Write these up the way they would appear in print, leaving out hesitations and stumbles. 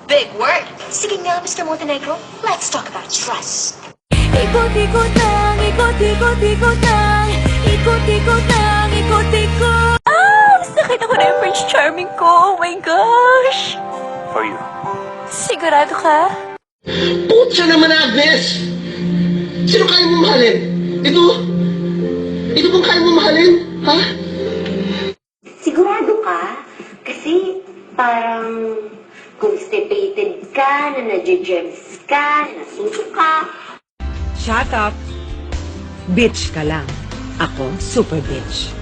Big word. Sige nga, Mr. Montenegro. Let's talk about trust. Ikot-ikot lang, ikot-ikot-ikot lang. Ikot-ikot lang, ikot-ikot. Ah! Sakit ako na yung Prince Charming ko. Oh my gosh! For you. Sigurado ka? Putya naman, Agnes! Sino kaya mo mahalin? Ito bang kaya mo mahalin? Ha? Sigurado ka? Kasi parang constipated ka, na nadje-gems ka, na nasuso ka. Shut up. Bitch ka lang. Ako, super bitch.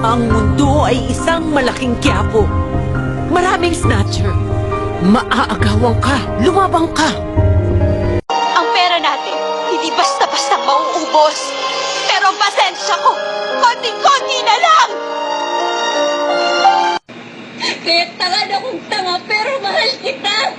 Ang mundo ay isang malaking quiapo. Maraming snatcher. Maaagawan ka, lumabang ka. Ang pera natin, hindi basta-basta mauubos. Pero pasensya ko, konting-konti na lang! Kaya tangad akong tanga, pero mahal kita!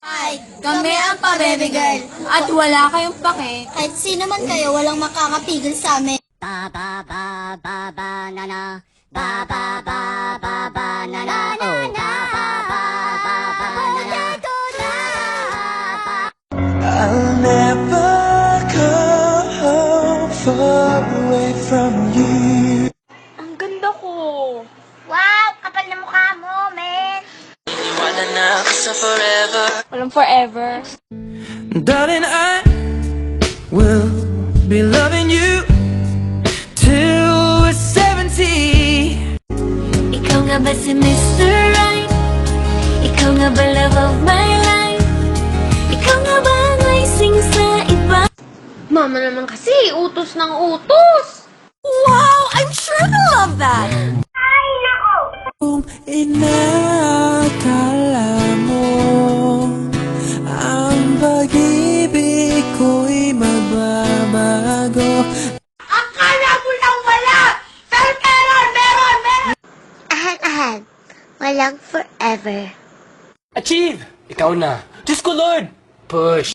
Ay, kami ang pa-baby girl. At wala kayong pake. Kahit sino man kayo, walang makakapigil sa amin. Ba ba ba ba ba na na ba ba ba ba ba na na oh ba ba ba ba ba na na I'll never go far away from you. Ang ganda ko. Wow, kapal na mukha mo, men. Wanna na sa forever. Walang forever. Darling, I will be loving you till we're 70. Ikaw nga ba si Mr. Right? Ikaw nga ba love of my life? Ikaw nga ba ang racing sa iba? Mama naman kasi, utos ng utos. Wow! I'm sure they'll love that! Kung inakala mo ang pag-ibig ko'y magbabago. Ahad-ahad, walang forever. Achieve! Ikaw na. Diyos ko, Lord! Push!